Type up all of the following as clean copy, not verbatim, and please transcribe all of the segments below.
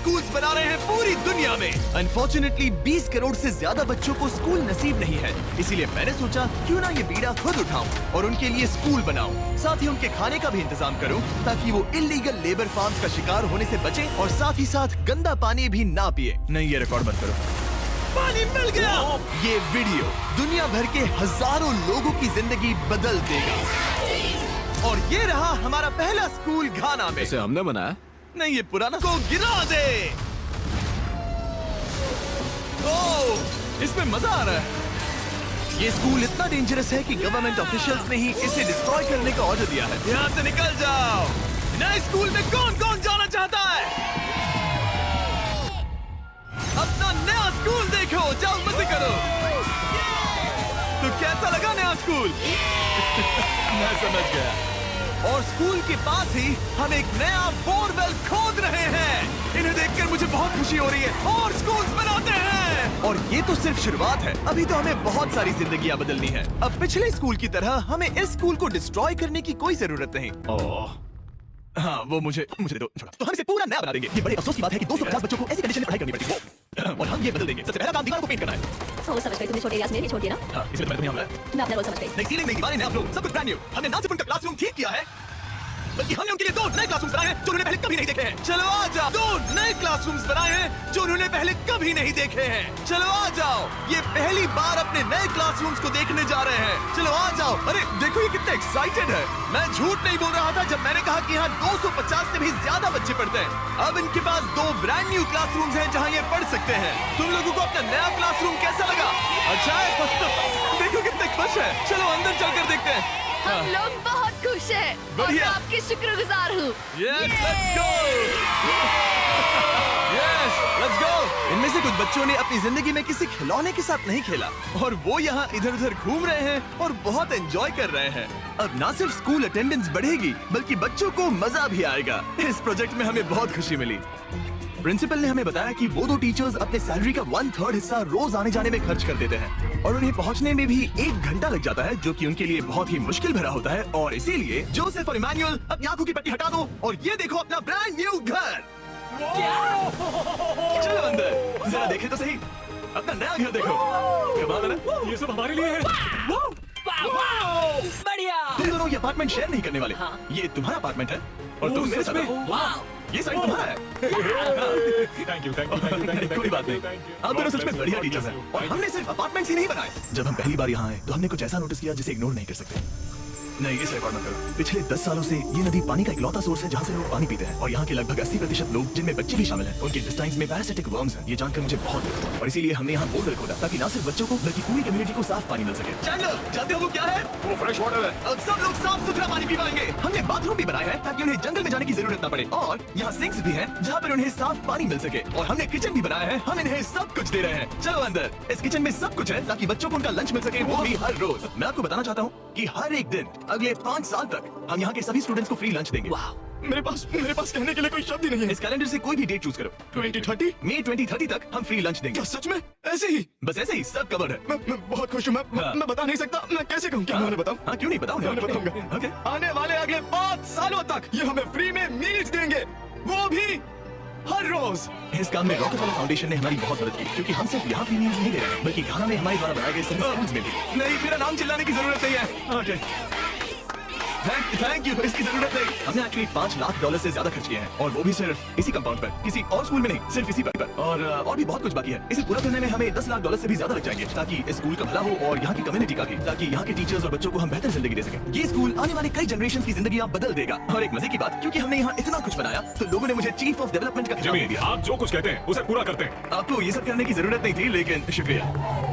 Schools बना रहे हैं पूरी दुनिया में। अनफॉर्चुनेटली 20 करोड़ से ज्यादा बच्चों को स्कूल नसीब नहीं है, इसीलिए मैंने सोचा क्यों ना ये बीड़ा खुद उठाऊं और उनके लिए स्कूल बनाऊं। साथ ही उनके खाने का भी इंतजाम करूं ताकि वो इलीगल लेबर फार्म्स का शिकार होने से बचे और साथ ही साथ गंदा पानी भी ना पिए। नहीं, ये रिकॉर्ड बंद करो। पानी मिल गया। ये वीडियो दुनिया भर के हजारों लोगों की जिंदगी बदल देगा। और ये रहा हमारा पहला स्कूल घाना में। इसे हमने बनाया? नहीं, ये पुराना को गिरा दे। ओह, इसमें मजा आ रहा है। ये स्कूल इतना डेंजरस है कि गवर्नमेंट ऑफिशियल्स ने ही इसे डिस्ट्रॉय करने का ऑर्डर दिया है। यहाँ से निकल जाओ। नए स्कूल में कौन कौन जाना चाहता है? अपना नया स्कूल देखो, जाओ मजे करो। तो कैसा लगा नया स्कूल? मैं समझ गया। और स्कूल के पास ही हम एक नया बोरवेल खोद रहे हैं। इन्हें देखकर मुझे बहुत खुशी हो रही है और स्कूल्स बनाते हैं। और ये तो सिर्फ शुरुआत है, अभी तो हमें बहुत सारी जिंदगियां बदलनी है। अब पिछले स्कूल की तरह हमें इस स्कूल को डिस्ट्रॉय करने की कोई जरूरत नहीं। हाँ, वो मुझे दो छोड़ा। तो हम इसे पूरा नया बना देंगे। ये बड़े अफसोस की बात है कि 250 बच्चों को ऐसी कंडीशन में पढ़ाई करनी पड़ती है और हम ये बदल देंगे। सबसे पहला काम दीवारों को पेंट करना है। समझ गई, तुमने छोटे एरियाज में भी छोड़ दिया ना? हाँ, इसलिए मैंने हमला है। मैं अपना रोल समझ गई। नई सीलिंग, नई दीवारें, नया फ्लोर, सब कुछ ब्रांड न्यू। हमने ना सिर्फ उनका क्लासरूम ठीक किया है, बल्कि हमने उनके लिए 2 नए क्लासरूम्स बनाए हैं जो उन्होंने पहले कभी नहीं देखे हैं। चलो आ जाओ। 2 नए क्लासरूम्स बनाए हैं जो उन्होंने पहले कभी नहीं देखे हैं। चलो आ जाओ। ये पहली बार अपने नए क्लासरूम्स को देखने जा रहे हैं। चलो आ जाओ। अरे देखो ये कितने एक्साइटेड है। मैं झूठ नहीं बोल रहा था जब मैंने कहा कि यहाँ 250 से भी ज्यादा बच्चे पढ़ते हैं। अब इनके पास 2 ब्रांड न्यू क्लासरूम्स हैं जहाँ ये पढ़ सकते हैं। तुम लोगों को अपना नया क्लासरूम कैसा लगा? अच्छा है? देखो कितने खुश है। चलो अंदर चलकर देखते हैं। हम लोग बहुत खुश हैं और मैं आपकी शुक्रगुजार हूँ। Yes, let's go! Yes, let's go! इनमें से कुछ बच्चों ने अपनी जिंदगी में किसी खिलौने के साथ नहीं खेला और वो यहाँ इधर उधर घूम रहे हैं और बहुत एंजॉय कर रहे हैं। अब ना सिर्फ स्कूल अटेंडेंस बढ़ेगी बल्कि बच्चों को मजा भी आएगा। इस प्रोजेक्ट में हमें बहुत खुशी मिली। प्रिंसिपल ने हमें बताया कि वो 2 टीचर्स अपने सैलरी का 1/3 हिस्सा रोज आने जाने में खर्च कर देते हैं और उन्हें पहुंचने में भी 1 घंटा लग जाता है, जो कि उनके लिए बहुत ही मुश्किल भरा होता है। और इसीलिए जोसेफ और इमैनुअल अपनी आंखों की पट्टी हटा दो और ये देखो अपना ब्रांड न्यू घर। चलो अंदर जरा देखें तो सही, अपना नया घर देखो। कमाल है ना? ये सब हमारे लिए है। बढ़िया। तुम दोनों ये अपार्टमेंट शेयर नहीं करने वाले। ये तुम्हारा अपार्टमेंट है और तुम मेरे साथ हो। ये साइड तुम्हारा है। Thank you, thank you. कोई बात नहीं, आप दोनों सच में बढ़िया टीचर्स हैं। और हमने सिर्फ अपार्टमेंट्स ही नहीं बनाए। जब हम पहली बार यहाँ आए तो हमने कुछ ऐसा नोटिस किया जिसे इग्नोर नहीं कर सकते। नहीं, इस रिकॉर्ड मत करो। पिछले 10 सालों से ये नदी पानी का इकलौता सोर्स है जहाँ से लोग पानी पीते हैं और यहाँ के लगभग 80% लोग, जिनमें बच्चे भी शामिल हैं, उनके इंटेस्टाइन्स में पैरासिटिक वर्म्स हैं। ये जानकर मुझे बहुत दुख हुआ और इसीलिए हमने यहाँ बोरवेल खोदा ताकि ना सिर्फ बच्चों को बल्कि पूरी कम्युनिटी को साफ पानी मिल सके। चैंडलर, जानते हो वो क्या है? वो फ्रेश वाटर है। अब सब लोग साफ सुथरा पानी पी पाएंगे। हमने बाथरूम भी बनाए हैं ताकि उन्हें जंगल में जाने की जरूरत न पड़े और यहाँ सिंक्स भी हैं जहाँ पर उन्हें साफ पानी मिल सके। और हमने किचन भी बनाया है, हम इन्हें सब कुछ दे रहे हैं। चलो अंदर, इस किचन में सब कुछ है ताकि बच्चों को उनका लंच मिल सके, वो भी हर रोज। मैं आपको बताना चाहता हूँ कि हर एक दिन अगले 5 साल तक हम यहाँ के सभी स्टूडेंट्स को फ्री लंच देंगे। मेरे पास कहने के लिए कोई शब्द ही नहीं है। इस कैलेंडर से कोई भी डेट चूज करो। 2030? मई 2030 तक हम फ्री लंच देंगे। क्या सच में? ऐसे ही? बस ऐसे ही, सब कवर्ड है। मैं बहुत खुश हूँ। मैं बता नहीं सकता। मैं कैसे कहूँ? क्या मैं बताऊँ? हाँ, क्यों नहीं बताऊँ? मैं बताऊंगा। ओके। आने वाले अगले 5 सालों तक ये हमें फ्री में मील्स देंगे, वो भी हर रोज। इस काम में रॉकफेलर फाउंडेशन ने हमारी बहुत मदद की, क्योंकि हम सिर्फ यहाँ फ्री मील्स नहीं दे रहे हैं बल्कि घाना में हमारे द्वारा बनाए गए सभी स्कूल्स में भी। नहीं, मेरा नाम चिल्लाने की जरूरत नहीं है। ओके, थैंक यू, इसकी जरूरत नहीं। हमने एक्चुअली $5 लाख से ज्यादा खर्च किए हैं और वो भी सिर्फ इसी कंपाउंड पर, किसी और स्कूल में नहीं, सिर्फ इसी पर। और भी बहुत कुछ बाकी है। इसे पूरा करने में हमें $10 लाख से भी ज्यादा लग जाएंगे ताकि इस स्कूल का भला हो और यहाँ की कम्युनिटी का भी, ताकि यहाँ के टीचर्स और बच्चों को हम बेहतर जिंदगी दे सकें। ये स्कूल आने वाले कई जनरेशन की जिंदगी बदल देगा। और एक मजे की बात, क्योंकि हमने यहाँ इतना कुछ बनाया तो लोगों ने मुझे चीफ ऑफ डेवलपमेंट का खिताब दे दिया। आप जो कुछ कहते हैं उसे पूरा करते हैं। आपको ये सब करने की जरूरत नहीं थी, लेकिन शुक्रिया।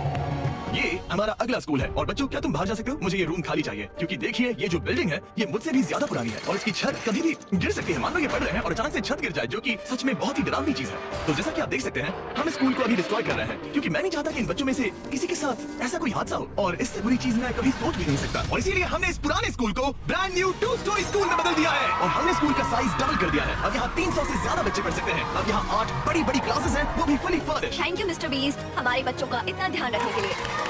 ये हमारा अगला स्कूल है और बच्चों, क्या तुम बाहर जा सकते हो? मुझे ये रूम खाली चाहिए, क्योंकि देखिए ये जो बिल्डिंग है ये मुझसे भी ज्यादा पुरानी है और इसकी छत कभी भी गिर सकती है। मान लो ये पढ़ रहे हैं और अचानक से छत गिर जाए, जो कि सच में बहुत ही डरावनी चीज है। तो जैसा कि आप देख सकते हैं, हम स्कूल को अभी डिस्ट्रॉय कर रहे हैं क्योंकि मैं नहीं चाहता कि इन बच्चों में से किसी के साथ ऐसा कोई हादसा हो और इससे बुरी चीज मैं कभी सोच भी नहीं सकता। और इसीलिए हमने इस पुराने स्कूल को ब्रांड न्यू 2 स्टोरी स्कूल में बदल दिया है और हमने स्कूल का साइज डबल कर दिया है। अब यहाँ 300 से ज्यादा बच्चे पढ़ सकते हैं। अब यहाँ 8 बड़ी बड़ी क्लासेस हैं, वो भी fully furnished. Thank you mister beast, हमारे बच्चों का इतना ध्यान रखने के लिए।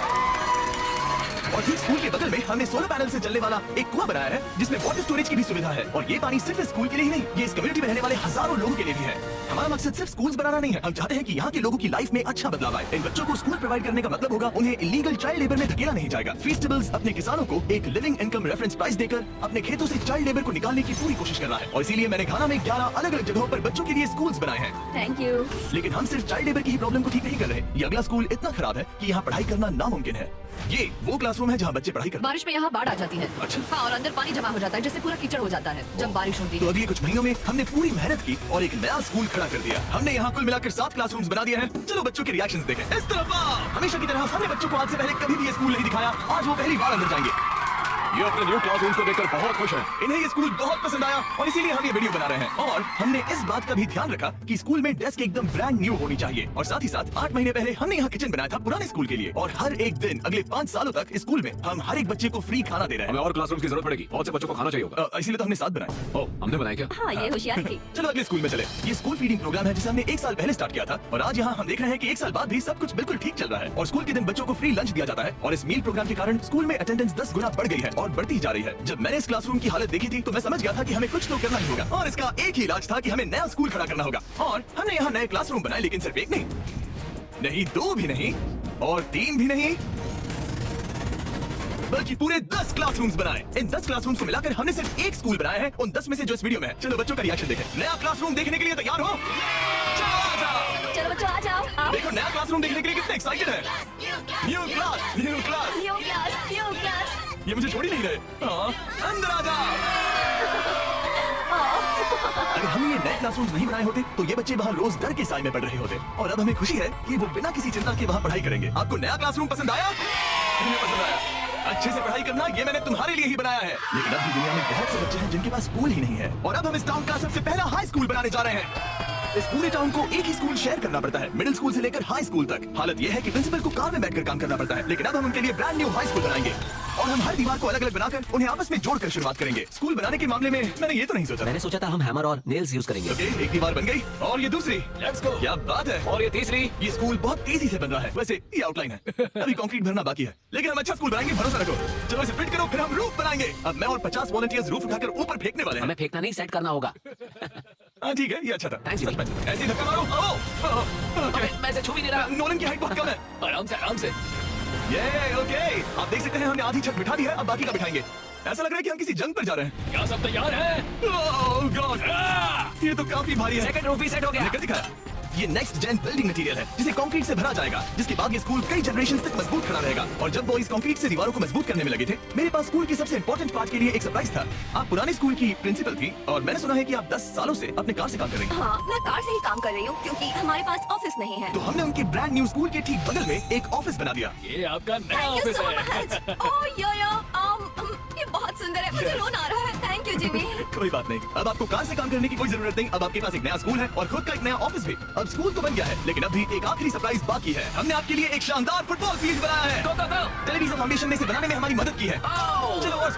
और ठीक स्कूल के बगल में हमने सोलर पैनल से चलने वाला एक कुआं बनाया है जिसमें वाटर स्टोरेज की भी सुविधा है। और ये पानी सिर्फ स्कूल के लिए ही नहीं, ये इस कम्युनिटी में रहने वाले हजारों लोगों के लिए भी है। हमारा मकसद सिर्फ स्कूल्स बनाना नहीं है, हम चाहते हैं कि यहाँ के लोगों की लाइफ में अच्छा बदलाव आए। इन बच्चों को स्कूल प्रोवाइड करने का मतलब होगा उन्हें इलीगल चाइल्ड लेबर में धकेला नहीं जाएगा। फीस्टेबल्स अपने किसानों को एक लिविंग इनकम रेफरेंस प्राइस देकर अपने खेतों से चाइल्ड लेबर को निकालने की पूरी कोशिश कर रहा है। और इसीलिए मैंने घाना में 11 अलग अलग जगहों पर बच्चों के लिए स्कूल्स बनाए हैं। Thank you. लेकिन हम सिर्फ चाइल्ड लेबर की ही प्रॉब्लम को ठीक नहीं कर रहे। ये अगला स्कूल इतना खराब है कि यहाँ पढ़ाई करना नामुमकिन है। ये वो क्लासरूम है जहाँ बच्चे पढ़ाई करते हैं। बारिश में यहाँ बाढ़ आ जाती है। अच्छा। हाँ, और अंदर पानी जमा हो जाता है जिससे पूरा कीचड़ हो जाता है जब बारिश होती तो है। अगले कुछ महीनों में हमने पूरी मेहनत की और एक नया स्कूल खड़ा कर दिया। हमने यहाँ कुल मिलाकर 7 क्लासरूम्स बना दिए हैं। चलो बच्चों के रिएक्शंस देखें। इस तरफ आओ। हमेशा की तरह हमने बच्चों को आज से पहले कभी भी ये स्कूल नहीं दिखाया। आज वो पहली बार अंदर जाएंगे। ये अपने न्यू क्लासरूम्स को देखकर बहुत खुश हैं। इन्हें ये स्कूल बहुत पसंद आया और इसीलिए हम ये वीडियो बना रहे हैं। और हमने इस बात का भी ध्यान रखा कि स्कूल में डेस्क एकदम ब्रांड न्यू होनी चाहिए। और साथ ही साथ 8 महीने पहले हमने यहाँ किचन बनाया था पुराने स्कूल के लिए। और हर एक दिन अगले 5 सालों तक स्कूल में हम हर एक बच्चे को फ्री खाना दे रहे हैं। हमें और क्लासरूम की जरूरत पड़ेगी, बहुत से बच्चों को खाना चाहिए होगा। इसीलिए तो हमने 7 बनाए। ओ, हमने बनाया क्या? हाँ, ये होशियारी थी। चलो अगले स्कूल में चले। ये स्कूल फीडिंग प्रोग्राम है जिसे हमने 1 साल पहले स्टार्ट किया था। और आज यहाँ हम देख रहे हैं कि 1 साल बाद भी सब कुछ बिल्कुल ठीक चल रहा है। और स्कूल के दिन बच्चों को फ्री लंच दिया जाता है। और इस मील प्रोग्राम के कारण स्कूल में अटेंडेंस 10 गुना बढ़ गई है और बढ़ती जा रही है। जब मैंने इस क्लासरूम की हालत देखी थी तो मैं समझ गया था कि हमें कुछ तो करना ही होगा। और इसका एक ही इलाज था कि हमें नया स्कूल खड़ा करना होगा। और हमने यहाँ नए क्लासरूम बनाए, लेकिन सिर्फ एक नहीं, 2 भी नहीं और 3 भी नहीं, बल्कि पूरे 10 क्लासरूम्स बनाए। इन 10 क्लासरूम्स को मिलाकर हमने सिर्फ एक स्कूल बनाया है उन 10 में से जो इस वीडियो में है। चलो बच्चों का रिएक्शन देखें। नया क्लासरूम देखने के लिए तैयार हो? चलो आ जाओ। चलो बच्चों, आ जाओ। आओ। देखो नया क्लासरूम देखने के लिए कितने एक्साइटेड है। New class, new class. New class, new class. ये मुझे छोड़ ही नहीं रहे। हाँ, अंदर आ जाओ। अगर हमने ये नए क्लासरूम्स नहीं बनाए होते तो ये बच्चे वहाँ रोज डर के साए में पढ़ रहे होते। और अब हमें खुशी है कि वो बिना किसी चिंता के वहाँ पढ़ाई करेंगे। आपको नया क्लासरूम पसंद आया? मुझे पसंद आया। अच्छे से पढ़ाई करना ये मैंने तुम्हारे लिए ही बनाया है। लेकिन अब भी दुनिया में बहुत से बच्चे हैं जिनके पास स्कूल ही नहीं है। और अब हम इस टाउन का सबसे पहला हाई स्कूल बनाने जा रहे हैं। इस पूरे टाउन को एक ही स्कूल शेयर करना पड़ता है, मिडिल स्कूल से लेकर हाई स्कूल तक। हालत ये है कि प्रिंसिपल को कार में बैठकर काम करना पड़ता है। लेकिन अब हम उनके लिए ब्रांड न्यू हाई स्कूल बनाएंगे। और हम हर दीवार को अलग अलग बनाकर उन्हें आपस में जोड़कर शुरुआत करेंगे। स्कूल बनाने के मामले में मैंने ये तो नहीं सोचा। मैंने सोचा था हम हैमर और नेल्स यूज करेंगे। ओके, एक दीवार बन गई और ये दूसरी। Let's go. क्या बात है। और ये तीसरी। ये स्कूल बहुत तेजी से बन रहा है। वैसे ये आउटलाइन है, अभी कंक्रीट भरना बाकी है, लेकिन हम अच्छा स्कूल बनाएंगे, भरोसा रखो। चलो इसे फिट करो, फिर हम रूफ बनाएंगे। अब मैं और 50 वॉलंटियर्स रूफ उठाकर ऊपर फेंकने वाले हैं। हमें फेंकना नहीं, सेट करना होगा। हाँ ठीक है, ये अच्छा था। Thanks, Jimmy. सच में। ऐसे ही धक्का मारो। ओके, मैं इसे छू भी नहीं रहा। नोलन की हाइट बहुत कम है। आराम से, आराम से। ये ओके, आप देख सकते हैं हमने आधी छत बिठा दी है, अब बाकी का बिठाएंगे। ऐसा लग रहा है कि हम किसी जंग पर जा रहे हैं। क्या सब तैयार है? ओह गॉड, ये तो काफी भारी है। सेकंड रूफ भी सेट हो गया। लेकर दिखाया। ये नेक्स्ट जेन बिल्डिंग मटेरियल है जिसे कंक्रीट से भरा जाएगा, जिसके बाद ये स्कूल कई जनरेशन तक मजबूत खड़ा रहेगा। और जब वो इस कंक्रीट से दीवारों को मजबूत करने में लगे थे, मेरे पास स्कूल के सबसे इंपॉर्टेंट पार्ट के लिए एक सरप्राइज था। आप पुराने स्कूल की प्रिंसिपल थी और मैंने सुना है कि आप 10 सालों से अपने कार से काम कर रही हैं। हाँ, मैं कार से ही काम कर रही हूँ क्योंकि हमारे पास ऑफिस नहीं है। तो हमने उनके ब्रांड न्यू स्कूल के ठीक बगल में एक ऑफिस बना दिया। ये आपका नया थैंक यू ऑफिस सो है। मच। ओह यो, ये बहुत सुंदर है, मुझे रोना आ रहा है। Thank you Jimmy. कोई बात नहीं, अब आपको कार से काम करने की कोई जरूरत नहीं। अब आपके पास एक नया स्कूल है और खुद का एक नया ऑफिस भी। अब स्कूल तो बन गया है, लेकिन अभी एक आखिरी सरप्राइज बाकी है। हमने आपके लिए एक शानदार फुटबॉल फील्ड बनाया है। Go, go, go! Television foundation ने इसे बनाने में हमारी मदद की है। Oh! चलो और